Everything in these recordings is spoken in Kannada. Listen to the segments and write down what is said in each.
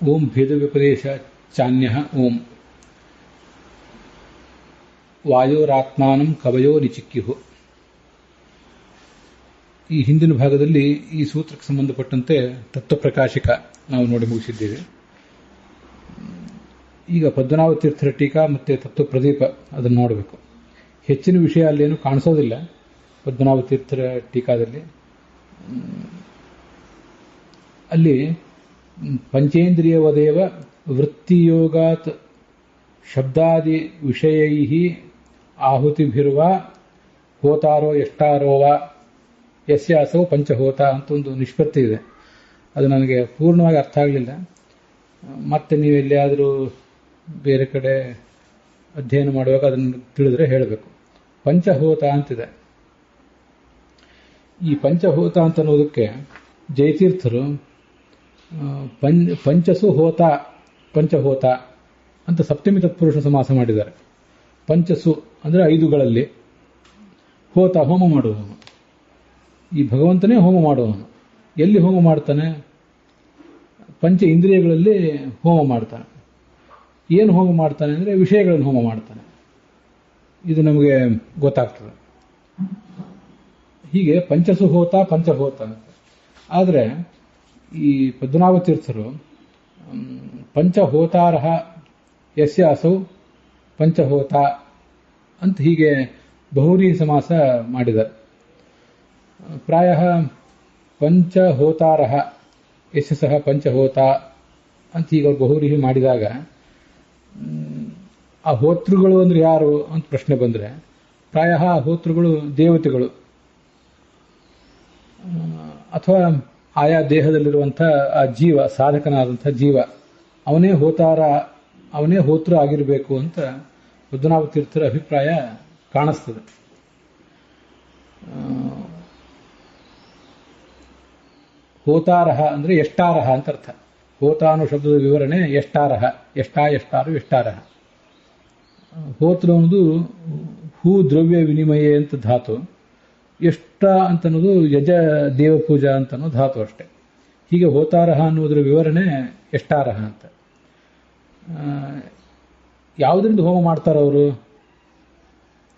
ಓಂ ಭೇದ ವ್ಯಪದೇಶ ಚಾನ್ಯ ಓಂ ವಾಯೋರಾತ್ಮಾನಂ ಕವಯೋ ನಿಚಿಕ್ಯು. ಈ ಹಿಂದಿನ ಭಾಗದಲ್ಲಿ ಈ ಸೂತ್ರಕ್ಕೆ ಸಂಬಂಧಪಟ್ಟಂತೆ ತತ್ವಪ್ರಕಾಶಿಕ ನಾವು ನೋಡಿ ಮುಗಿಸಿದ್ದೇವೆ. ಈಗ ಪದ್ಮನಾಭ ತೀರ್ಥರ ಟೀಕಾ ಮತ್ತು ತತ್ವಪ್ರದೀಪ ಅದನ್ನು ನೋಡಬೇಕು. ಹೆಚ್ಚಿನ ವಿಷಯ ಅಲ್ಲೇನು ಕಾಣಿಸೋದಿಲ್ಲ ಪದ್ಮನಾಭ ತೀರ್ಥರ ಟೀಕಾದಲ್ಲಿ. ಅಲ್ಲಿ ಪಂಚೇಂದ್ರಿಯವದೇವ ವೃತ್ತಿಯೋಗಾತ್ ಶಬ್ದಾದಿ ವಿಷಯೈ ಆಹುತಿಭಿರ್ವ ಹೋತಾರೋ ಎಷ್ಟಾರೋವ ಯಸ್ಯಾಸೋ ಪಂಚಹೋತ ಅಂತ ಒಂದು ನಿಷ್ಪತ್ತಿ ಇದೆ. ಅದು ನನಗೆ ಪೂರ್ಣವಾಗಿ ಅರ್ಥ ಆಗಲಿಲ್ಲ. ಮತ್ತೆ ನೀವು ಎಲ್ಲಿಯಾದರೂ ಬೇರೆ ಕಡೆ ಅಧ್ಯಯನ ಮಾಡುವಾಗ ಅದನ್ನು ತಿಳಿದ್ರೆ ಹೇಳಬೇಕು. ಪಂಚಹೋತ ಅಂತಿದೆ. ಈ ಪಂಚಹೋತ ಅಂತ ಅನ್ನೋದಕ್ಕೆ ಜಯತೀರ್ಥರು ಪಂಚಸು ಹೋತ ಪಂಚಹೋತ ಅಂತ ಸಪ್ತಮಿ ತತ್ಪುರುಷ ಸಮಾಸ ಮಾಡಿದ್ದಾರೆ. ಪಂಚಸು ಅಂದರೆ 5ಗಳಲ್ಲಿ, ಹೋತ ಹೋಮ ಮಾಡುವವನು. ಈ ಭಗವಂತನೇ ಹೋಮ ಮಾಡುವವನು. ಎಲ್ಲಿ ಹೋಮ ಮಾಡ್ತಾನೆ? ಪಂಚ ಇಂದ್ರಿಯಗಳಲ್ಲಿ ಹೋಮ ಮಾಡ್ತಾನೆ. ಏನು ಹೋಮ ಮಾಡ್ತಾನೆ ಅಂದರೆ ವಿಷಯಗಳನ್ನು ಹೋಮ ಮಾಡ್ತಾನೆ. ಇದು ನಮಗೆ ಗೊತ್ತಾಗ್ತದೆ. ಹೀಗೆ ಪಂಚಸು ಹೋತ ಪಂಚಹೋತ ಅಂತ. ಆದರೆ ಈ ಪದ್ಮನಾಭ ತೀರ್ಥರು ಪಂಚಹೋತಾರಹ ಯಸ್ಯ ಅಸೌ ಪಂಚಹೋತ ಅಂತ ಹೀಗೆ ಬಹುವ್ರೀಹಿ ಸಮಾಸ ಮಾಡಿದ್ದಾರೆ. ಪ್ರಾಯ ಪಂಚಹೋತಾರಹ ಯಸ್ಯ ಸಹ ಪಂಚಹೋತ ಅಂತ ಈಗ ಅವ್ರು ಬಹುವ್ರೀಹಿ ಮಾಡಿದಾಗ ಆ ಹೋತೃಗಳು ಅಂದ್ರೆ ಯಾರು ಅಂತ ಪ್ರಶ್ನೆ ಬಂದರೆ ಪ್ರಾಯ ಆ ಹೋತೃಗಳು ದೇವತೆಗಳು ಅಥವಾ ಆಯಾ ದೇಹದಲ್ಲಿರುವಂಥ ಆ ಜೀವ, ಸಾಧಕನಾದಂಥ ಜೀವ, ಅವನೇ ಹೋತಾರ, ಅವನೇ ಹೋತೃ ಆಗಿರಬೇಕು ಅಂತ ಪದ್ಮನಾಭ ತೀರ್ಥರ ಅಭಿಪ್ರಾಯ ಕಾಣಿಸ್ತದೆ. ಹೋತಾರಹ ಅಂದರೆ ಎಷ್ಟಾರಹ ಅಂತ ಅರ್ಥ. ಹೋತಾನು ಶಬ್ದದ ವಿವರಣೆ ಎಷ್ಟಾರಹ, ಎಷ್ಟಾರು ಎಷ್ಟಾರಹ. ಹೋತೃ ಅನ್ನೋದು ಹೂ ದ್ರವ್ಯ ವಿನಿಮಯ ಅಂತ ಧಾತು. ಎಷ್ಟ ಅಂತನ್ನೋದು ಯಜ ದೇವಪೂಜಾ ಅಂತ ಅನ್ನೋ ಧಾತು ಅಷ್ಟೆ. ಹೀಗೆ ಹೋತಾರಹ ಅನ್ನೋದ್ರ ವಿವರಣೆ ಎಷ್ಟಾರಹ ಅಂತ. ಯಾವುದರಿಂದ ಹೋಮ ಮಾಡ್ತಾರವರು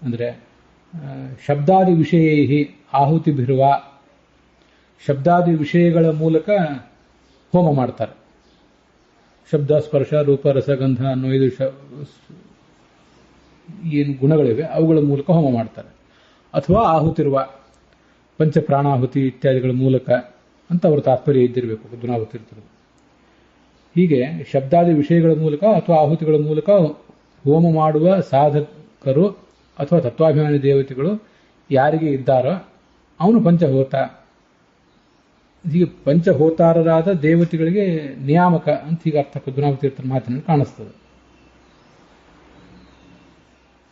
ಅಂದರೆ ಶಬ್ದಾದಿ ವಿಷಯೈ ಆಹುತಿಭಿರ್ವ, ಶಬ್ದಾದಿ ವಿಷಯಗಳ ಮೂಲಕ ಹೋಮ ಮಾಡ್ತಾರೆ. ಶಬ್ದ ಸ್ಪರ್ಶ ರೂಪ ರಸಗಂಧ ಅನ್ನೋ ಇದು ಏನು ಗುಣಗಳಿವೆ ಅವುಗಳ ಮೂಲಕ ಹೋಮ ಮಾಡ್ತಾರೆ. ಅಥವಾ ಆಹುತಿರುವ ಪಂಚಪ್ರಾಣಾಹುತಿ ಇತ್ಯಾದಿಗಳ ಮೂಲಕ ಅಂತ ಅವರ ತಾತ್ಪರ್ಯ ಇದ್ದಿರಬೇಕು ಪದ್ಮನಾಭ ತೀರ್ಥರು. ಹೀಗೆ ಶಬ್ದಾದಿ ವಿಷಯಗಳ ಮೂಲಕ ಅಥವಾ ಆಹುತಿಗಳ ಮೂಲಕ ಹೋಮ ಮಾಡುವ ಸಾಧಕರು ಅಥವಾ ತತ್ವಾಭಿಮಾನಿ ದೇವತೆಗಳು ಯಾರಿಗೆ ಇದ್ದಾರೋ ಅವನು ಪಂಚಹೋತ. ಹೀಗೆ ಪಂಚಹೋತಾರರಾದ ದೇವತೆಗಳಿಗೆ ನಿಯಾಮಕ ಅಂತ ಹೀಗೆ ಅರ್ಥ ಪದ್ಮನಾಭ ತೀರ್ಥರ ಮಾತಿನಲ್ಲಿ ಕಾಣಿಸ್ತದೆ.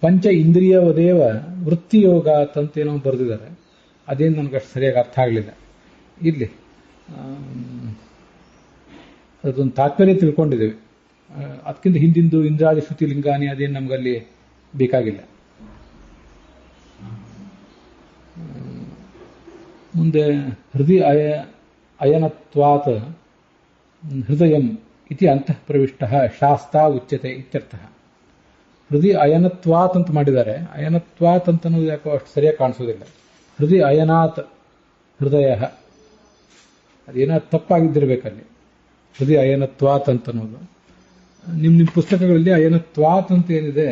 ಪಂಚ ಇಂದ್ರಿಯವದೇವ ವೃತ್ತಿಯೋಗ ಅಂತೇನೋ ಬರೆದಿದ್ದಾರೆ. ಅದೇನು ನನಗೆ ಅಷ್ಟು ಸರಿಯಾಗಿ ಅರ್ಥ ಆಗಲಿಲ್ಲ. ಇರಲಿ, ಅದೊಂದು ತಾತ್ಪರ್ಯ ತಿಳ್ಕೊಂಡಿದ್ದೇವೆ. ಅದಕ್ಕಿಂತ ಹಿಂದಿಂದು ಇಂದ್ರಾದಿ ಶ್ರುತಿ ಲಿಂಗಾನಿ ಅದೇನು ನಮಗಲ್ಲಿ ಬೇಕಾಗಿಲ್ಲ. ಮುಂದೆ ಹೃದಯ ಅಯನತ್ವಾತ್ ಹೃದಯಂ ಇತಿ ಅಂತಃ ಪ್ರವಿಷ್ಟ ಶಾಸ್ತಾ ಉಚ್ಯತೆ ಇತ್ಯರ್ಥಃ. ಹೃದಯ ಅಯನತ್ವಾತ್ ಅಂತ ಮಾಡಿದ್ದಾರೆ. ಅಯನತ್ವಾತ್ ಅಂತ ಅನ್ನೋದು ಯಾಕೋ ಅಷ್ಟು ಸರಿಯಾಗಿ ಕಾಣಿಸೋದಿಲ್ಲ. ಹೃದಯ ಅಯನಾತ್ ಹೃದಯ, ಅದೇನೋ ತಪ್ಪಾಗಿದ್ದಿರಬೇಕಲ್ಲಿ. ಹೃದಯ ಅಯನತ್ವಾತ್ ಅಂತ ಅನ್ನೋದು ನಿಮ್ಮ ಪುಸ್ತಕಗಳಲ್ಲಿ ಅಯನತ್ವಾತ್ ಅಂತ ಏನಿದೆ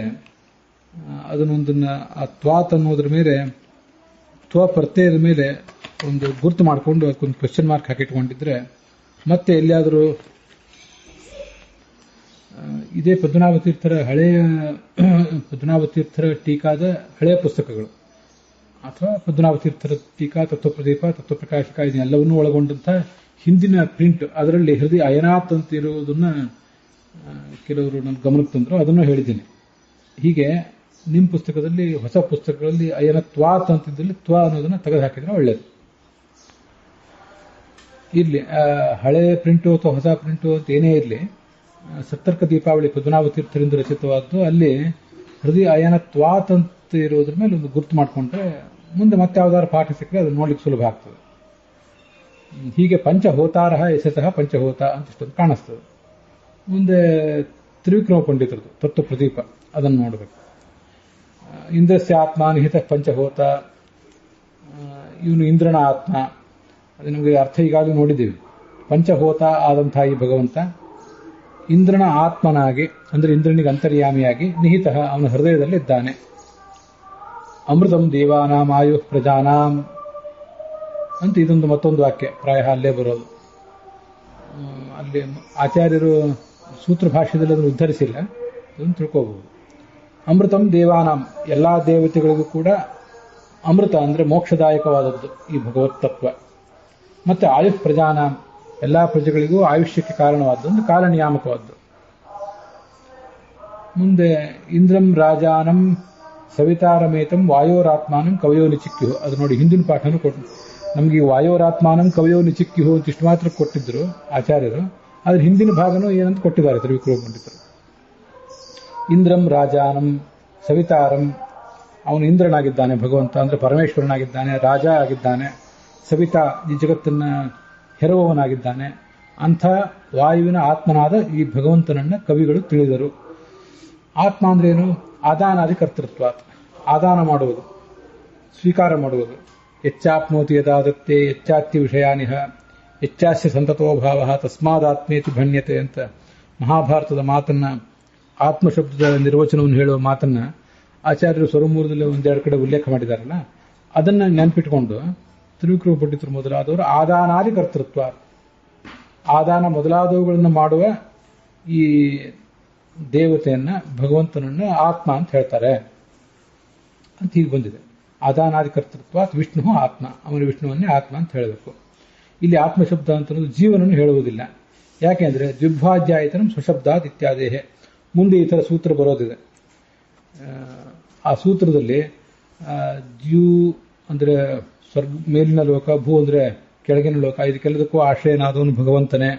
ಅದನ್ನೊಂದನ್ನ ಆ ತ್ವಾತ್ ಅನ್ನೋದ್ರ ಮೇಲೆ ಪ್ರತ್ಯಯದ ಮೇಲೆ ಒಂದು ಗುರುತು ಮಾಡಿಕೊಂಡು ಒಂದು ಕ್ವೆಶ್ಚನ್ ಮಾರ್ಕ್ ಹಾಕಿಟ್ಕೊಂಡಿದ್ರೆ ಮತ್ತೆ ಎಲ್ಲಿಯಾದರೂ ಇದೇ ಪದ್ಮನಾಭ ತೀರ್ಥರ ಟೀಕಾದ ಹಳೆಯ ಪುಸ್ತಕಗಳು ಅಥವಾ ಪದ್ಮನಾಭ ತೀರ್ಥರ ಟೀಕಾ ತತ್ವಪ್ರದೀಪ ತತ್ವಪ್ರಕಾಶಕ ಇದನ್ನೆಲ್ಲವನ್ನೂ ಒಳಗೊಂಡಂಥ ಹಿಂದಿನ ಪ್ರಿಂಟ್ ಅದರಲ್ಲಿ ಹೃದಯ ಅಯನಾತ್ ಅಂತ ಇರುವುದನ್ನ ಕೆಲವರು ನನ್ನ ಗಮನಕ್ಕೆ ತಂದರು. ಅದನ್ನು ಹೇಳಿದ್ದೀನಿ. ಹೀಗೆ ನಿಮ್ಮ ಪುಸ್ತಕದಲ್ಲಿ ಹೊಸ ಪುಸ್ತಕಗಳಲ್ಲಿ ಅಯನತ್ವಾತ್ ಅಂತಿದ್ದಲ್ಲಿ ತ್ವ ಅನ್ನೋದನ್ನ ತೆಗೆದು ಹಾಕಿದ್ರೆ ಒಳ್ಳೆಯದು. ಇರಲಿ, ಹಳೆ ಪ್ರಿಂಟು ಅಥವಾ ಹೊಸ ಪ್ರಿಂಟು ಅಂತ ಏನೇ ಇರಲಿ, ಸತ್ತರ್ಕ ದೀಪಾವಳಿ ಪದ್ಮನಾಭ ತೀರ್ಥರಿಂದ ರಚಿತವಾದ್ದು ಅಲ್ಲಿ ಹೃದಯ ಅಯನತ್ವಾತ್ ಅಂತ ಇರೋದ್ರ ಮೇಲೆ ಒಂದು ಗುರುತು ಮಾಡಿಕೊಂಡ್ರೆ ಮುಂದೆ ಮತ್ತೆ ಯಾವ್ದಾದ್ರು ಪಾಠ ಸಿಕ್ಕರೆ ಅದನ್ನು ನೋಡ್ಲಿಕ್ಕೆ ಸುಲಭ ಆಗ್ತದೆ. ಹೀಗೆ ಪಂಚಹೋತಾರಹ ಯಶಸಃ ಪಂಚಹೋತ ಅಂತ ಇಷ್ಟೊಂದು ಕಾಣಿಸ್ತದೆ. ಮುಂದೆ ತ್ರಿವಿಕ್ರಮ ಪಂಡಿತರದು ತತ್ವ ಪ್ರದೀಪ, ಅದನ್ನು ನೋಡಬೇಕು. ಇಂದ್ರಸ್ಯ ಆತ್ಮ ನಿಹಿತ ಪಂಚಹೋತ, ಇವನು ಇಂದ್ರನ ಆತ್ಮ, ಅದು ನಮಗೆ ಅರ್ಥ ಈಗಾಗಲೇ ನೋಡಿದ್ದೀವಿ. ಪಂಚಹೋತ ಆದಂತಹ ಈ ಭಗವಂತ ಇಂದ್ರನ ಆತ್ಮನಾಗಿ, ಅಂದರೆ ಇಂದ್ರನಿಗೆ ಅಂತರ್ಯಾಮಿಯಾಗಿ, ನಿಹಿತ ಅವನ ಹೃದಯದಲ್ಲಿದ್ದಾನೆ. ಅಮೃತಂ ದೇವಾನಾಂ ಆಯು ಪ್ರಜಾನಾಂ ಅಂತ ಇದೊಂದು ಮತ್ತೊಂದು ವಾಕ್ಯ ಪ್ರಾಯ ಅಲ್ಲೇ ಬರೋದು. ಅಲ್ಲಿ ಆಚಾರ್ಯರು ಸೂತ್ರ ಭಾಷ್ಯದಲ್ಲಿ ಅದನ್ನು ಉದ್ಧರಿಸಿಲ್ಲ, ಅದನ್ನು ತಿಳ್ಕೋಬಹುದು. ಅಮೃತಂ ದೇವಾನಾಂ, ಎಲ್ಲಾ ದೇವತೆಗಳಿಗೂ ಕೂಡ ಅಮೃತ ಅಂದರೆ ಮೋಕ್ಷದಾಯಕವಾದದ್ದು ಈ ಭಗವತ್ ತತ್ವ. ಮತ್ತೆ ಆಯುಷ್ ಪ್ರಜಾನಾಂ, ಎಲ್ಲಾ ಪ್ರಜೆಗಳಿಗೂ ಆಯುಷ್ಯಕ್ಕೆ ಕಾರಣವಾದ್ದು, ಒಂದು ಕಾಲನಿಯಾಮಕವಾದ್ದು. ಮುಂದೆ ಇಂದ್ರಂ ರಾಜಾನಂ ಸವಿತಾರಮೇತಂ ವಾಯೋರಾತ್ಮಾನಂ ಕವಯೋ ನಿಚಿಕ್ಯು, ಅದು ನೋಡಿ ಹಿಂದಿನ ಪಾಠನೂ ಕೊಟ್ಟು ನಮಗೆ ವಾಯೋರಾತ್ಮಾನಂ ಕವಯೋ ನಿಚಿಕ್ಯು ಅಂತ ಇಷ್ಟು ಮಾತ್ರ ಕೊಟ್ಟಿದ್ರು ಆಚಾರ್ಯರು. ಅದ್ರ ಹಿಂದಿನ ಭಾಗನೂ ಏನಂತ ಕೊಟ್ಟಿದ್ದಾರೆ ತ್ರಿವಿಕ್ರಮ ಪಂಡಿತರು. ಇಂದ್ರಂ ರಾಜಾನಂ ಸವಿತಾರಂ, ಅವನು ಇಂದ್ರನಾಗಿದ್ದಾನೆ ಭಗವಂತ, ಅಂದ್ರೆ ಪರಮೇಶ್ವರನಾಗಿದ್ದಾನೆ, ರಾಜ ಆಗಿದ್ದಾನೆ, ಸವಿತಾ ಈ ಜಗತ್ತನ್ನ ಹೆರುವವನಾಗಿದ್ದಾನೆ. ಅಂಥ ವಾಯುವಿನ ಆತ್ಮನಾದ ಈ ಭಗವಂತನನ್ನ ಕವಿಗಳು ತಿಳಿದರು. ಆತ್ಮ ಅಂದ್ರೆ ಏನು? ಆದಾನಾದಿ ಕರ್ತೃತ್ವ, ಆದಾನ ಮಾಡುವುದು, ಸ್ವೀಕಾರ ಮಾಡುವುದು. ಹೆಚ್ಚಾಪ್ನೋತಿ ಯದಾದತ್ತೆ ಹೆಚ್ಚಾತ್ಯ ವಿಷಯಾನಿಹ ಹೆಚ್ಚಾಸ್ಯ ಸಂತತೋಭಾವ ತಸ್ಮಾದಾತ್ಮೇತಿ ಭಣ್ಯತೆ ಅಂತ ಮಹಾಭಾರತದ ಮಾತನ್ನ, ಆತ್ಮಶಬ್ದದ ನಿರ್ವಚನವನ್ನು ಹೇಳುವ ಮಾತನ್ನ ಆಚಾರ್ಯರು ಸ್ವರಮೂಲದಲ್ಲಿ ಒಂದೆರಡು ಕಡೆ ಉಲ್ಲೇಖ ಮಾಡಿದಾರಲ್ಲ, ಅದನ್ನ ನೆನಪಿಟ್ಕೊಂಡು ತ್ರಿವಿಕ್ರಮ ಪಂಡಿತರು ಮೊದಲಾದವರು ಆದಾನಾದಿ ಕರ್ತೃತ್ವ, ಆದಾನ ಮೊದಲಾದವುಗಳನ್ನು ಮಾಡುವ ಈ ದೇವತೆಯನ್ನ, ಭಗವಂತನನ್ನ ಆತ್ಮ ಅಂತ ಹೇಳ್ತಾರೆ ಅಂತ ಹೀಗೆ ಬಂದಿದೆ. ಆದಾನಾದಿ ಕರ್ತೃತ್ವ ವಿಷ್ಣು ಆತ್ಮ, ಅವನ ವಿಷ್ಣುವನ್ನೇ ಆತ್ಮ ಅಂತ ಹೇಳಬೇಕು. ಇಲ್ಲಿ ಆತ್ಮಶಬ್ದ ಅಂತ ಜೀವನನ್ನು ಹೇಳುವುದಿಲ್ಲ. ಯಾಕೆಂದ್ರೆ ದ್ವಿಭಾಜ್ಯಾಯತನಂ ಸ್ವಶಬ್ದಾತ್ ಇತ್ಯಾದೇಹೆ, ಮುಂದೆ ಈ ತರ ಸೂತ್ರ ಬರೋದಿದೆ. ಆ ಸೂತ್ರದಲ್ಲಿ ದ್ಯು ಅಂದ್ರೆ ಸ್ವರ್ಗ ಮೇಲಿನ ಲೋಕ, ಭೂ ಅಂದ್ರೆ ಕೆಳಗಿನ ಲೋಕ, ಇದಕ್ಕೆಲ್ಲದಕ್ಕೂ ಆಶ್ರಯನಾದವನು ಭಗವಂತನೇ.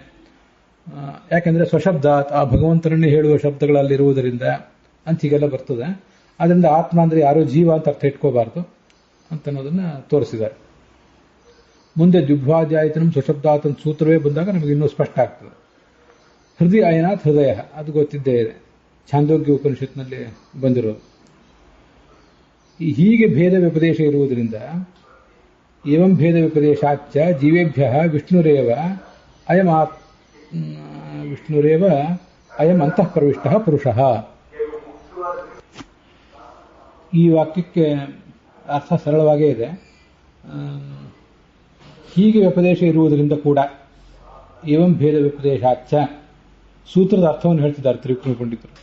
ಯಾಕೆಂದ್ರೆ ಸ್ವಶಬ್ದಾತ್, ಆ ಭಗವಂತನನ್ನೇ ಹೇಳುವ ಶಬ್ದಗಳಲ್ಲಿರುವುದರಿಂದ ಅಂತ ಹೀಗೆಲ್ಲ ಬರ್ತದೆ. ಅದರಿಂದ ಆತ್ಮ ಅಂದ್ರೆ ಯಾರೋ ಜೀವ ಅಂತ ಅರ್ಥ ಇಟ್ಕೋಬಾರ್ದು ಅಂತ ಅನ್ನೋದನ್ನ ತೋರಿಸಿದ್ದಾರೆ. ಮುಂದೆ ದ್ವಿಭಾಜ್ಯಾಯತನಂ ಸ್ವಶಬ್ದಾತ್ ಅಂತ ಸೂತ್ರವೇ ಬಂದಾಗ ನಮಗೆ ಇನ್ನೂ ಸ್ಪಷ್ಟ ಆಗ್ತದೆ. ಹೃದಯ ಅಯನಾಥ್ ಹೃದಯ, ಅದು ಗೊತ್ತಿದ್ದೇ ಇದೆ, ಛಾಂದೋಗ್ಯ ಉಪನಿಷತ್ನಲ್ಲಿ ಬಂದಿರೋದು. ಹೀಗೆ ಭೇದ ವ್ಯಪದೇಶ ಇರುವುದರಿಂದ ಏವಂ ಭೇದ ವ್ಯಪದೇಶಾಚ್ಚ ಜೀವೇಭ್ಯ ವಿಷ್ಣುರೇವ ಅಯಂ ಅಂತಃ ಪ್ರವಿಷ್ಟ ಪುರುಷಃ. ಈ ವಾಕ್ಯಕ್ಕೆ ಅರ್ಥ ಸರಳವಾಗೇ ಇದೆ. ಹೀಗೆ ವ್ಯಪದೇಶ ಇರುವುದರಿಂದ ಕೂಡ ಏವಂ ಭೇದ ವ್ಯಪದೇಶಾಚ್ಚ, ಸೂತ್ರದ ಅರ್ಥವನ್ನು ಹೇಳ್ತಿದ್ದಾರೆ ತ್ರಿವಿಕ್ರಮ ಪಂಡಿತರು.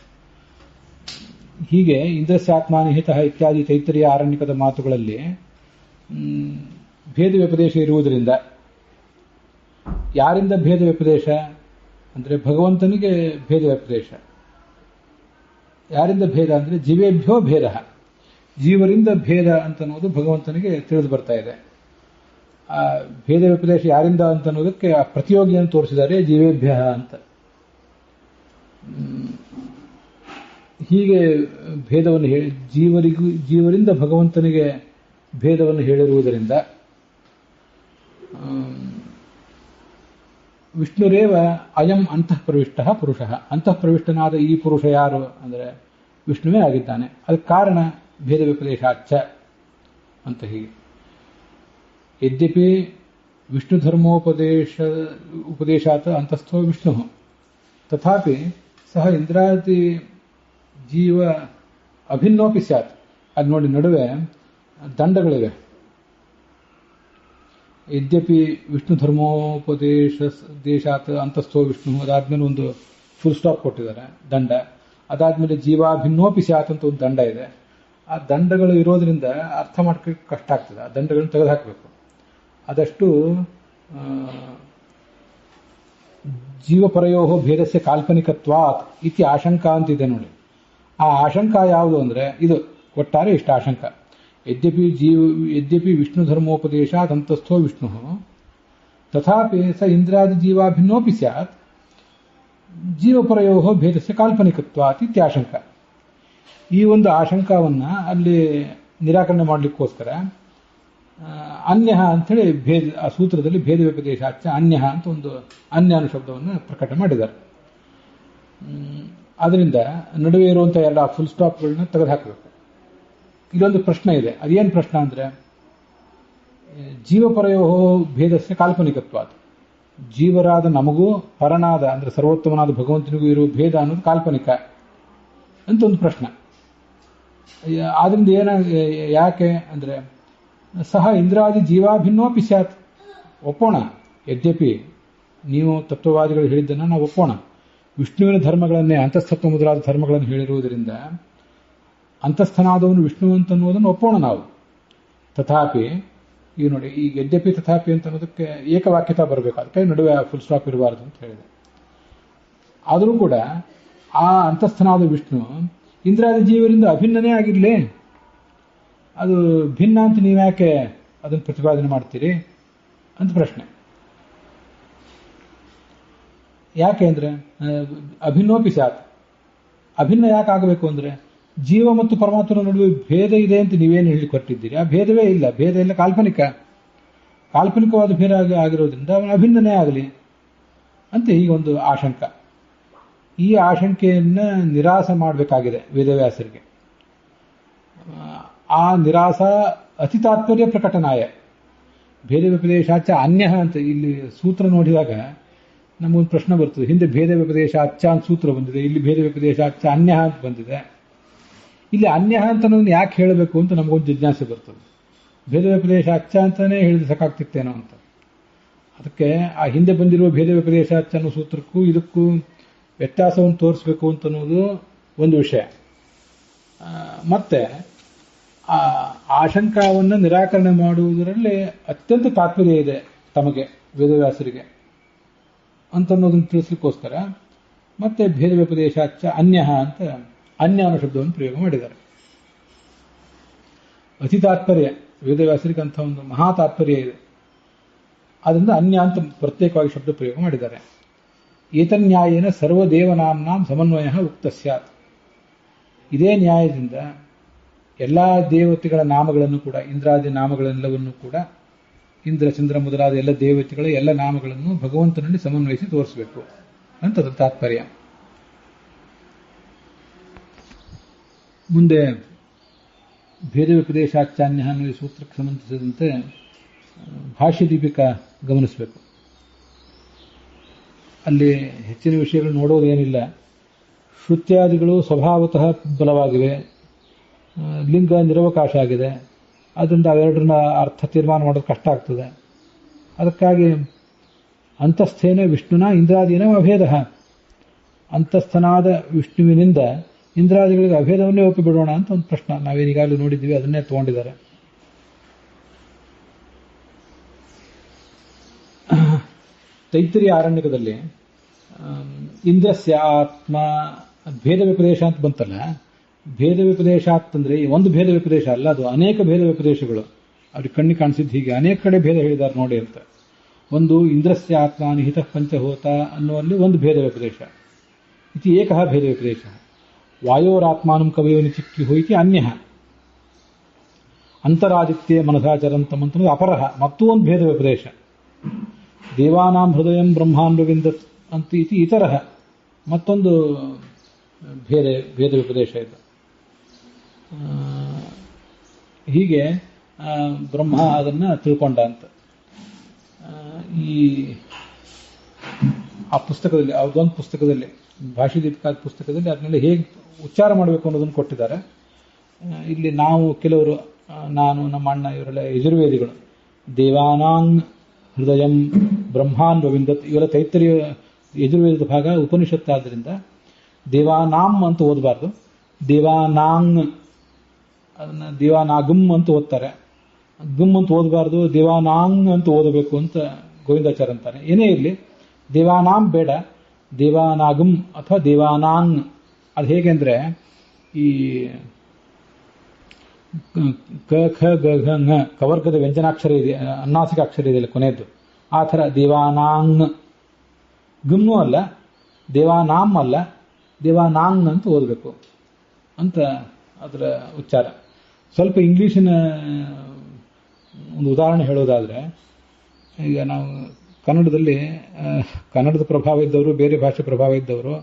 ಹೀಗೆ ಇಂದ್ರಸ್ಯಾತ್ಮಾನಿಹಿತ ಇತ್ಯಾದಿ ತೈತ್ತರೀಯ ಆರಣ್ಯಕದ ಮಾತುಗಳಲ್ಲಿ ಭೇದ ವ್ಯಪದೇಶ ಇರುವುದರಿಂದ, ಯಾರಿಂದ ಭೇದ ವ್ಯಪದೇಶ ಅಂದ್ರೆ ಭಗವಂತನಿಗೆ ಭೇದ ವ್ಯಪದೇಶ. ಯಾರಿಂದ ಭೇದ ಅಂದ್ರೆ ಜೀವೇಭ್ಯೋ ಭೇದ, ಜೀವರಿಂದ ಭೇದ ಅಂತ ಅನ್ನೋದು ಭಗವಂತನಿಗೆ ತಿಳಿದು ಬರ್ತಾ ಇದೆ. ಆ ಭೇದ ವ್ಯಪದೇಶ ಯಾರಿಂದ ಅಂತ ಅನ್ನೋದಕ್ಕೆ ಆ ಪ್ರತಿಯೋಗಿಯನ್ನು ತೋರಿಸಿದ್ದಾರೆ, ಜೀವೇಭ್ಯ ಅಂತ. ಹೀಗೆ ಭೇದವನ್ನು ಜೀವರಿಂದ ಭಗವಂತನಿಗೆ ಭೇದವನ್ನು ಹೇಳಿರುವುದರಿಂದ ವಿಷ್ಣುರೇವ ಅಯಂ ಅಂತಃ ಪ್ರವಿಷ್ಟ ಪುರುಷ, ಅಂತಃ ಪ್ರವಿಷ್ಟನಾದ ಈ ಪುರುಷ ಯಾರು ಅಂದ್ರೆ ವಿಷ್ಣುವೇ ಆಗಿದ್ದಾನೆ. ಅದಕ್ಕೆ ಕಾರಣ ಭೇದ ವ್ಯಪದೇಶಾಚ್ಚ ಅಂತ. ಹೀಗೆ ಯದ್ಯಪಿ ವಿಷ್ಣು ಉಪದೇಶಾತ್ ಅಂತಸ್ಥೋ ವಿಷ್ಣು ತಥಾಪಿ ಸಹ ಇಂದ್ರಾದಿ ಜೀವ ಅಭಿನ್ನೋಪಿ ಸ್ಯಾತ್. ಅದು ನೋಡಿ ನಡುವೆ ದಂಡಗಳಿವೆ. ಯದ್ಯಪಿ ವಿಷ್ಣು ಧರ್ಮೋಪದೇಶಾತ್ ಅಂತಸ್ಥೋ ವಿಷ್ಣು, ಅದಾದ್ಮೇಲೆ ಒಂದು ಫುಲ್ ಸ್ಟಾಪ್ ಕೊಟ್ಟಿದ್ದಾರೆ, ದಂಡ. ಅದಾದ್ಮೇಲೆ ಜೀವಾಭಿನ್ನೋಪಿ ಸ್ಯಾತ್ ಅಂತ ಒಂದು ದಂಡ ಇದೆ. ಆ ದಂಡಗಳು ಇರೋದ್ರಿಂದ ಅರ್ಥ ಮಾಡ್ಕೊಳ್ಳೋಕೆ ಕಷ್ಟ ಆಗ್ತದೆ. ಆ ದಂಡಗಳನ್ನು ತೆಗೆದುಹಾಕಬೇಕು. ಅದಷ್ಟು ಜೀವಪರಯೋ ಭೇದಸ್ಯ ಕಾಲ್ಪನಿಕತ್ವಾತ್ ಇತಿ ಆಶಂಕ ಅಂತಿದೆ ನೋಡಿ. ಆ ಆಶಂಕ ಯಾವುದು ಅಂದ್ರೆ ಇದು ಒಟ್ಟಾರೆ ಇಷ್ಟ ಆಶಂಕ. ಯದ್ಯಪಿ ವಿಷ್ಣು ಧರ್ಮೋಪದೇಶಾತ್ ಅಂತಸ್ಥೋ ವಿಷ್ಣು ತಥಾಪಿ ಸ ಇಂದ್ರಾದಿ ಜೀವಾಭಿನ್ನೋಪಿ ಸ್ಯಾತ್ ಜೀವಪರಯೋ ಭೇದಸ್ಯ ಕಾಲ್ಪನಿಕತ್ವಾತ್ ಇತ್ಯಾಶಂಕ. ಈ ಒಂದು ಆಶಂಕವನ್ನ ಅಲ್ಲಿ ನಿರಾಕರಣೆ ಮಾಡಲಿಕ್ಕೋಸ್ಕರ ಅನ್ಯ ಅಂಥೇಳಿ ಭೇದ, ಆ ಸೂತ್ರದಲ್ಲಿ ಭೇದ ವ್ಯಪದೇಶಾಚ ಅನ್ಯ ಅಂತ ಒಂದು ಅನ್ಯ ಅನ್ನೋ ಶಬ್ದವನ್ನು ಪ್ರಕಟ ಮಾಡಿದ್ದಾರೆ. ಅದರಿಂದ ನಡುವೆ ಇರುವಂಥ ಎಲ್ಲ ಫುಲ್ ಸ್ಟಾಪ್ಗಳನ್ನ ತೆಗೆದುಹಾಕಬೇಕು. ಇಲ್ಲೊಂದು ಪ್ರಶ್ನೆ ಇದೆ. ಅದೇನು ಪ್ರಶ್ನೆ ಅಂದರೆ, ಜೀವಪರಯೋ ಭೇದಸ್ಯ ಕಾಲ್ಪನಿಕತ್ವ. ಅದು ಜೀವರಾದ ನಮಗೂ ಪರನಾದ ಅಂದರೆ ಸರ್ವೋತ್ತಮನಾದ ಭಗವಂತನಿಗೂ ಇರುವ ಭೇದ ಅನ್ನೋದು ಕಾಲ್ಪನಿಕ ಅಂತ ಒಂದು ಪ್ರಶ್ನೆ. ಆದ್ರಿಂದ ಯಾಕೆ ಅಂದರೆ, ಸಹ ಇಂದ್ರಾದಿ ಜೀವಾಭಿನ್ನೋಪಿ ಸ್ಯಾತ್. ಒಪ್ಪೋಣ, ಯದ್ಯಪಿ ನೀವು ತತ್ವವಾದಿಗಳು ಹೇಳಿದ್ದನ್ನು ನಾವು ಒಪ್ಪೋಣ. ವಿಷ್ಣುವಿನ ಧರ್ಮಗಳನ್ನೇ ಅಂತಸ್ಥತ್ವ ಮೊದಲಾದ ಧರ್ಮಗಳನ್ನು ಹೇಳಿರುವುದರಿಂದ ಅಂತಸ್ಥನಾದವನು ವಿಷ್ಣು ಅಂತ ಅನ್ನೋದನ್ನು ಒಪ್ಪೋಣ ನಾವು. ತಥಾಪಿ ಈಗ ನೋಡಿ, ಈ ಯದ್ಯಪಿ ತಥಾಪಿ ಅಂತ ಅನ್ನೋದಕ್ಕೆ ಏಕವಾಕ್ಯತಾ ಬರಬೇಕು, ಅದಕ್ಕೆ ನಡುವೆ ಫುಲ್ ಸ್ಟಾಪ್ ಇರಬಾರದು ಅಂತ ಹೇಳಿದೆ. ಆದರೂ ಕೂಡ ಆ ಅಂತಸ್ಥನಾದ ವಿಷ್ಣು ಇಂದ್ರಾದಿ ಜೀವರಿಂದ ಅಭಿನ್ನನೇ ಆಗಿರಲಿ, ಅದು ಭಿನ್ನ ಅಂತ ನೀವ್ಯಾಕೆ ಅದನ್ನು ಪ್ರತಿಪಾದನೆ ಮಾಡ್ತೀರಿ ಅಂತ ಪ್ರಶ್ನೆ. ಯಾಕೆ ಅಂದರೆ, ಅಭಿನ್ನೋಪಿ ಸ್ಯಾತ್, ಅಭಿನ್ನ ಯಾಕೆ ಆಗಬೇಕು ಅಂದರೆ, ಜೀವ ಮತ್ತು ಪರಮಾತ್ಮನ ನಡುವೆ ಭೇದ ಇದೆ ಅಂತ ನೀವೇನು ಹೇಳಿ ಕೊಟ್ಟಿದ್ದೀರಿ, ಆ ಭೇದವೇ ಇಲ್ಲ. ಭೇದ ಇಲ್ಲ, ಕಾಲ್ಪನಿಕವಾದ ಭೇದ ಆಗಿರೋದ್ರಿಂದ ಅವನು ಅಭಿನ್ನನೇ ಆಗಲಿ ಅಂತ ಈಗ ಒಂದು ಆಶಂಕ. ಈ ಆಶಂಕೆಯನ್ನು ನಿರಾಸ ಮಾಡಬೇಕಾಗಿದೆ ವೇದವ್ಯಾಸರಿಗೆ. ಆ ನಿರಾಸ ಅತಿ ತಾತ್ಪರ್ಯ ಪ್ರಕಟನಾಯ ಭೇದ ವ್ಯಪದೇಶಾಚ ಅನ್ಯ ಅಂತ ಇಲ್ಲಿ ಸೂತ್ರ ನೋಡಿದಾಗ ನಮಗೊಂದು ಪ್ರಶ್ನೆ ಬರ್ತದೆ. ಹಿಂದೆ ಭೇದ ವ್ಯಪದೇಶ ಅಚ್ಚ ಅಂತ ಸೂತ್ರ ಬಂದಿದೆ, ಇಲ್ಲಿ ಭೇದ ವ್ಯಪದೇಶ ಅಚ್ಚ ಅನ್ಯ ಅಂತ ಬಂದಿದೆ. ಇಲ್ಲಿ ಅನ್ಯ ಅಂತ ಯಾಕೆ ಹೇಳಬೇಕು ಅಂತ ನಮಗೊಂದು ಜಿಜ್ಞಾಸೆ ಬರ್ತದೆ. ಭೇದ ವ್ಯಪದೇಶ ಅಚ್ಚ ಅಂತಾನೆ ಹೇಳಿದ್ರೆ ಸಾಕಾಗ್ತಿತ್ತೇನೋ ಅಂತ. ಅದಕ್ಕೆ ಆ ಹಿಂದೆ ಬಂದಿರುವ ಭೇದ ವ್ಯಪದೇಶ ಅಚ್ಚ ಅನ್ನೋ ಸೂತ್ರಕ್ಕೂ ಇದಕ್ಕೂ ವ್ಯತ್ಯಾಸವನ್ನು ತೋರಿಸಬೇಕು ಅಂತ ಅನ್ನೋದು ಒಂದು ವಿಷಯ. ಮತ್ತೆ ಆ ಆಶಂಕಾವನ್ನು ನಿರಾಕರಣೆ ಮಾಡುವುದರಲ್ಲಿ ಅತ್ಯಂತ ತಾತ್ಪರ್ಯ ಇದೆ ತಮಗೆ, ವೇದವ್ಯಾಸರಿಗೆ ಅಂತನ್ನೋದನ್ನು ತಿಳಿಸ್ಲಿಕ್ಕೋಸ್ಕರ ಮತ್ತೆ ಭೇದ ವ್ಯಪದೇಶಾಚ ಅನ್ಯ ಅಂತ ಅನ್ಯ ಅನ್ನೋ ಶಬ್ದವನ್ನು ಪ್ರಯೋಗ ಮಾಡಿದ್ದಾರೆ. ಅತಿ ತಾತ್ಪರ್ಯ ವೇದವ್ಯಾಸರಿಗೆ ಅಂತ ಒಂದು ಮಹಾ ತಾತ್ಪರ್ಯ ಇದೆ. ಅದರಿಂದ ಅನ್ಯ ಅಂತ ಪ್ರತ್ಯೇಕವಾಗಿ ಶಬ್ದ ಪ್ರಯೋಗ ಮಾಡಿದ್ದಾರೆ. ಏತನ್ಯಾಯೇನ ಸರ್ವದೇವನಾಮ್ನಾಂ ಸಮನ್ವಯ ಉಕ್ತ ಸ್ಯಾತ್. ಇದೇ ನ್ಯಾಯದಿಂದ ಎಲ್ಲ ದೇವತೆಗಳ ನಾಮಗಳನ್ನು ಕೂಡ, ಇಂದ್ರಾದಿ ನಾಮಗಳೆಲ್ಲವನ್ನು ಕೂಡ, ಇಂದ್ರ ಚಂದ್ರ ಮೊದಲಾದ ಎಲ್ಲ ದೇವತೆಗಳ ಎಲ್ಲ ನಾಮಗಳನ್ನು ಭಗವಂತನಲ್ಲಿ ಸಮನ್ವಯಿಸಿ ತೋರಿಸಬೇಕು ಅಂತ ಅದರ ತಾತ್ಪರ್ಯ. ಮುಂದೆ ಭೇದ ವ್ಯಪದೇಶಾಚಾನ್ಯ ಅನ್ನೋ ಈ ಸೂತ್ರಕ್ಕೆ ಸಂಬಂಧಿಸಿದಂತೆ ಭಾಷ್ಯ ದೀಪಿಕಾ ಗಮನಿಸಬೇಕು. ಅಲ್ಲಿ ಹೆಚ್ಚಿನ ವಿಷಯಗಳು ನೋಡೋದೇನಿಲ್ಲ. ಶ್ರುತ್ಯಾದಿಗಳು ಸ್ವಭಾವತಃ ಬಲವಾಗಿವೆ, ಲಿಂಗ ನಿರವಕಾಶ ಆಗಿದೆ. ಅದರಿಂದ ಅವೆರಡನ್ನ ಅರ್ಥ ತೀರ್ಮಾನ ಮಾಡೋದು ಕಷ್ಟ ಆಗ್ತದೆ. ಅದಕ್ಕಾಗಿ ಅಂತಸ್ಥೇನ ವಿಷ್ಣುನ ಇಂದ್ರಾದೀನ ಅಭೇದ, ಅಂತಸ್ಥನಾದ ವಿಷ್ಣುವಿನಿಂದ ಇಂದ್ರಾದಿಗಳಿಗೆ ಅಭೇದವನ್ನೇ ಒಪ್ಪಿಬಿಡೋಣ ಅಂತ ಒಂದು ಪ್ರಶ್ನೆ ನಾವೇನೀಗಾಗಲೂ ನೋಡಿದ್ದೀವಿ, ಅದನ್ನೇ ತಗೊಂಡಿದ್ದಾರೆ. ತೈತ್ರಿಯ ಆರಣ್ಯಕದಲ್ಲಿ ಇಂದ್ರಸ್ಯ ಆತ್ಮ ಭೇದ ವ್ಯಪದೇಶ ಅಂತ ಬಂತಲ್ಲ, ಭೇದ ವ್ಯಪದೇಶ ಅಂತಂದ್ರೆ ಒಂದು ಭೇದ ವ್ಯಪದೇಶ ಅಲ್ಲ, ಅದು ಅನೇಕ ಭೇದ ವ್ಯಪದೇಶಗಳು. ಅವ್ರಿಗೆ ಕಣ್ಣಿಗೆ ಕಾಣಿಸಿದ್ದು ಹೀಗೆ ಅನೇಕ ಕಡೆ ಭೇದ ಹೇಳಿದ್ದಾರೆ ನೋಡಿ ಅಂತ. ಒಂದು ಇಂದ್ರಸ್ಯ ಆತ್ಮ ನಿಹಿತ ಪಂಚಹೋತ ಅನ್ನುವಲ್ಲಿ ಒಂದು ಭೇದ ವ್ಯಪದೇಶ, ಇತಿ ಏಕಃ ಭೇದ ವ್ಯಪದೇಶ. ವಾಯೋರಾತ್ಮಾನಂ ಕವಯೋ ನಿಚಿಕ್ಕಿ ಹೋಯಿತಿ ಅನ್ಯ. ಅಂತರಾದಿತ್ಯ ಮನಸಾಚರಂತಂ ಅಂತಂದ್ರೆ ಅಪರಹ, ಮತ್ತೂ ಒಂದು ಭೇದ ವ್ಯಪದೇಶ. ದೇವಾನಾಂ ಹೃದಯಂ ಬ್ರಹ್ಮಾಂಡವಿಂದ ಅಂತ ಇತಿ ಇತರಹ, ಮತ್ತೊಂದು ಭೇದ ವ್ಯಪದೇಶ ಇದು. ಹೀಗೆ ಬ್ರಹ್ಮ ಅದನ್ನು ತಿಳ್ಕೊಂಡ ಅಂತ ಈ ಆ ಪುಸ್ತಕದಲ್ಲಿ, ಅದೊಂದು ಪುಸ್ತಕದಲ್ಲಿ, ಭಾಷೆ ದೀಪಿಕಾದ ಪುಸ್ತಕದಲ್ಲಿ ಅದನ್ನೆಲ್ಲ ಹೇಗೆ ಉಚ್ಚಾರ ಮಾಡಬೇಕು ಅನ್ನೋದನ್ನು ಕೊಟ್ಟಿದ್ದಾರೆ. ಇಲ್ಲಿ ನಾವು ಕೆಲವರು, ನಾನು, ನಮ್ಮ ಅಣ್ಣ ಇವರೆಲ್ಲ ಯಜುರ್ವೇದಿಗಳು. ದೇವಾನಾಂಗ್ ಹೃದಯಂ ಬ್ರಹ್ಮಾನ್ ರವಿಂದತ್ ಇವೆಲ್ಲ ತೈತ್ತರಿಯ ಯಜುರ್ವೇದದ ಭಾಗ, ಉಪನಿಷತ್ತಾದ್ದರಿಂದ ದೇವಾನಾಂ ಅಂತ ಓದಬಾರ್ದು, ದೇವಾನಾಂಗ್, ಅದನ್ನು ದೇವಾನಾಗಮ್ ಅಂತ ಓದ್ತಾರೆ. ಗಮ್ ಅಂತ ಓದಬಾರ್ದು, ದೇವಾನಾಂಗ್ ಅಂತ ಓದಬೇಕು ಅಂತ ಗೋವಿಂದಾಚಾರ್ಯ ಅಂತಾನೆ. ಏನೇ ಇರಲಿ, ದೇವಾನಾಂ ಬೇಡ, ದೇವಾನಾಗಮ್ ಅಥವಾ ದೇವಾನಾಂಗ್. ಅದು ಹೇಗೆ ಅಂದರೆ, ಈ ಕ ಖ ಗ ಘ ङ ಕವರ್ಗದ ವ್ಯಂಜನಾಕ್ಷರ ಇದೆ, ಅನ್ನಾಸಿಕ ಅಕ್ಷರ ಇದೆಯಲ್ಲ ಕೊನೆಯದ್ದು, ಆ ಥರ ದೇವಾನಾಂಗ್. ಗಮ್ನೂ ಅಲ್ಲ, ದೇವಾನಾಂ ಅಲ್ಲ, ದೇವಾನಾಂಗ್ ಅಂತ ಓದಬೇಕು ಅಂತ ಅದರ ಉಚ್ಚಾರ. ಸ್ವಲ್ಪ ಇಂಗ್ಲೀಷಿನ ಒಂದು ಉದಾಹರಣೆ ಹೇಳೋದಾದರೆ, ಈಗ ನಾವು ಕನ್ನಡದಲ್ಲಿ ಕನ್ನಡದ ಪ್ರಭಾವ ಇದ್ದವರು, ಬೇರೆ ಭಾಷೆ ಪ್ರಭಾವ ಇದ್ದವರು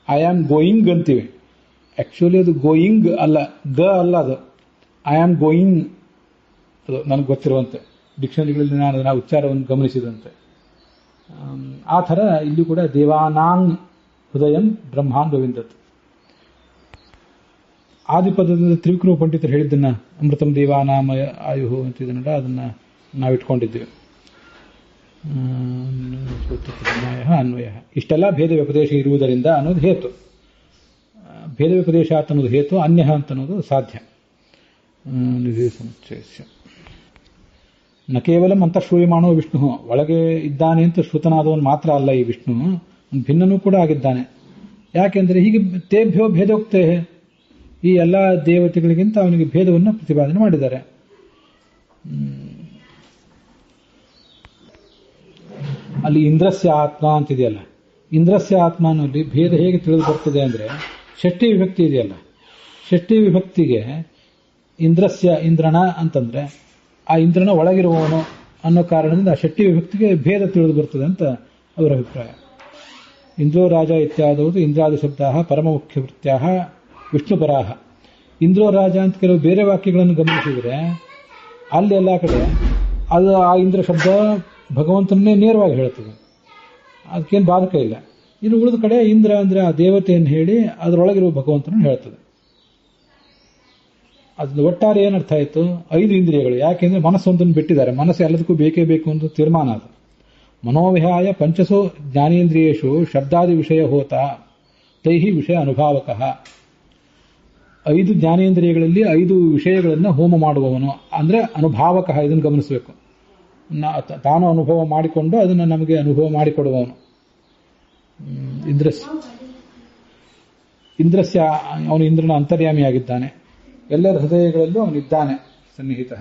ಐ ಆಮ್ ಗೋಯಿಂಗ್ ಅಂತೀವಿ. ಆಕ್ಚುಲಿ ಅದು ಗೋಯಿಂಗ್ ಅಲ್ಲ, ಅಲ್ಲ ಅದು, ಐ ಆಮ್ ಗೋಯಿಂಗ್. ಅದು ನನಗೆ ಗೊತ್ತಿರುವಂತೆ ಡಿಕ್ಷನರಿಗಳಲ್ಲಿ ನಾನು ಅದನ್ನ ಉಚ್ಚಾರವನ್ನು ಗಮನಿಸಿದಂತೆ. ಆ ಥರ ಇಲ್ಲಿ ಕೂಡ ದೇವಾನಾಂಗ್ ಹೃದಯಂ ಬ್ರಹ್ಮಾನ್ ಗೋವಿಂದತ್. ಆದಿಪದದಿಂದ ತ್ರಿವಿಕ್ರಮ ಪಂಡಿತರು ಹೇಳಿದ್ದನ್ನ ಅಮೃತಂ ದೇವಾನಾಮ ಆಯುಹು ಅಂತಿದ್ದನಲ್ಲ, ಅದನ್ನ ನಾವಿಟ್ಕೊಂಡಿದ್ದೇವೆ. ಅನ್ವಯ. ಇಷ್ಟೆಲ್ಲ ಭೇದ ವ್ಯಪದೇಶ ಇರುವುದರಿಂದ ಅನ್ನೋದು ಹೇತು. ಭೇದ ವ್ಯಪದೇಶ ಅನ್ನೋದು ಹೇತು, ಅನ್ಯ ಅಂತ ಅನ್ನೋದು ಸಾಧ್ಯ. ನ ಕೇವಲ ಅಂತಃಶ್ರೂಯಮಾಣೋ ವಿಷ್ಣು, ಒಳಗೆ ಇದ್ದಾನೆ ಅಂತ ಶ್ರುತನಾದವನು ಮಾತ್ರ ಅಲ್ಲ ಈ ವಿಷ್ಣು, ಭಿನ್ನನೂ ಕೂಡ ಆಗಿದ್ದಾನೆ. ಯಾಕೆಂದ್ರೆ ಹೀಗೆ ತೇಭ್ಯೋ ಭೇದೋಕ್ತೇ, ಈ ಎಲ್ಲ ದೇವತೆಗಳಿಗಿಂತ ಅವನಿಗೆ ಭೇದವನ್ನು ಪ್ರತಿಪಾದನೆ ಮಾಡಿದ್ದಾರೆ. ಅಲ್ಲಿ ಇಂದ್ರಸ್ಯ ಆತ್ಮ ಅಂತಿದೆಯಲ್ಲ, ಇಂದ್ರಸ್ಯ ಆತ್ಮ ಅನ್ನೋಲ್ಲಿ ಭೇದ ಹೇಗೆ ತಿಳಿದು ಬರ್ತದೆ ಅಂದ್ರೆ, ಷಷ್ಠಿ ವಿಭಕ್ತಿ ಇದೆಯಲ್ಲ, ಷಷ್ಠಿ ವಿಭಕ್ತಿಗೆ ಇಂದ್ರಸ್ಯ ಇಂದ್ರನ ಅಂತಂದ್ರೆ ಆ ಇಂದ್ರನ ಒಳಗಿರುವವನು ಅನ್ನೋ ಕಾರಣದಿಂದ ಆ ಷಷ್ಠಿ ವಿಭಕ್ತಿಗೆ ಭೇದ ತಿಳಿದು ಬರ್ತದೆ ಅಂತ ಅವರ ಅಭಿಪ್ರಾಯ. ಇಂದ್ರೋ ರಾಜ ಇತ್ಯಾದವುದು ಇಂದ್ರಾದಿ ಶಬ್ದ ಪರಮ ಮುಖ್ಯ ವೃತ್ತ್ಯಾ ವಿಷ್ಣುಪರಾಹ. ಇಂದ್ರೋ ರಾಜ ಅಂತ ಕೆಲವು ಬೇರೆ ವಾಕ್ಯಗಳನ್ನು ಗಮನಿಸಿದರೆ ಅಲ್ಲಿ ಎಲ್ಲ ಕಡೆ ಅದು ಆ ಇಂದ್ರ ಶಬ್ದ ಭಗವಂತನನ್ನೇ ನೇರವಾಗಿ ಹೇಳ್ತದೆ, ಅದಕ್ಕೇನು ಬಾಧಕ ಇಲ್ಲ. ಇನ್ನು ಉಳಿದ ಕಡೆ ಇಂದ್ರ ಅಂದ್ರೆ ಆ ದೇವತೆಯನ್ನು ಹೇಳಿ ಅದರೊಳಗಿರುವ ಭಗವಂತನನ್ನು ಹೇಳ್ತದೆ. ಅದ್ರ ಒಟ್ಟಾರೆ ಏನರ್ಥ ಆಯಿತು? 5 ಇಂದ್ರಿಯಗಳು. ಯಾಕೆಂದ್ರೆ ಮನಸ್ಸೊಂದನ್ನು ಬಿಟ್ಟಿದ್ದಾರೆ, ಮನಸ್ಸು ಎಲ್ಲದಕ್ಕೂ ಬೇಕೇ ಬೇಕು ಅಂತ ತೀರ್ಮಾನ ಅದು. ಮನೋವಿಹಾಯ ಪಂಚಸು ಜ್ಞಾನೇಂದ್ರಿಯೇಶು ಶಬ್ದಾದಿ ವಿಷಯ ಹೋತ ತೈಹಿ ವಿಷಯ ಅನುಭಾವಕಃ. 5 ಜ್ಞಾನೇಂದ್ರಿಯಗಳಲ್ಲಿ 5 ವಿಷಯಗಳನ್ನು ಹೋಮ ಮಾಡುವವನು ಅಂದ್ರೆ ಅನುಭಾವಕ. ಇದನ್ನು ಗಮನಿಸಬೇಕು. ತಾನು ಅನುಭವ ಮಾಡಿಕೊಂಡು ಅದನ್ನು ನಮಗೆ ಅನುಭವ ಮಾಡಿಕೊಡುವವನು. ಇಂದ್ರಸ್ಯ ಅವನು ಇಂದ್ರನ ಅಂತರ್ಯಾಮಿಯಾಗಿದ್ದಾನೆ, ಎಲ್ಲರ ಹೃದಯಗಳಲ್ಲೂ ಅವನಿದ್ದಾನೆ. ಸನ್ನಿಹಿತ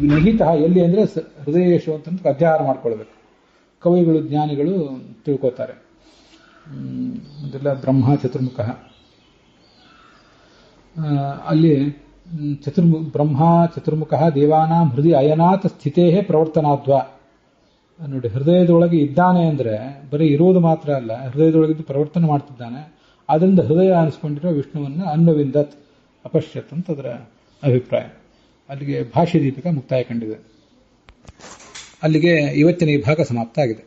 ನಿಹಿತ ಎಲ್ಲಿ ಅಂದ್ರೆ ಹೃದಯೇಶು ಅಂತ ಅಧ್ಯಾಹಾರ ಮಾಡ್ಕೊಳ್ಬೇಕು. ಕವಿಗಳು ಜ್ಞಾನಿಗಳು ತಿಳ್ಕೋತಾರೆ. ಅದೆಲ್ಲ ಬ್ರಹ್ಮ ಚತುರ್ಮುಖ. ಅಲ್ಲಿ ಬ್ರಹ್ಮ ಚತುರ್ಮುಖ ದೇವಾನಾಂ ಹೃದಯ ಅಯನಾತ್ ಸ್ಥಿತೇ ಪ್ರವರ್ತನಾದ್ವಾ. ನೋಡಿ, ಹೃದಯದೊಳಗೆ ಇದ್ದಾನೆ ಅಂದ್ರೆ ಬರೀ ಇರುವುದು ಮಾತ್ರ ಅಲ್ಲ, ಹೃದಯದೊಳಗಿದ್ದು ಪ್ರವರ್ತನೆ ಮಾಡ್ತಿದ್ದಾನೆ. ಅದರಿಂದ ಹೃದಯ ಅನಿಸ್ಕೊಂಡಿರೋ ವಿಷ್ಣುವನ್ನ ಅನ್ವವಿಂದತ್ ಅಪಶ್ಯತ್ ಅಂತ ಅದರ ಅಭಿಪ್ರಾಯ. ಅಲ್ಲಿಗೆ ಭಾಷ್ಯ ದೀಪಿಕ ಮುಕ್ತಾಯ ಕಂಡಿದೆ. ಅಲ್ಲಿಗೆ ಇವತ್ತಿನ ಈ ಭಾಗ ಸಮಾಪ್ತ ಆಗಿದೆ.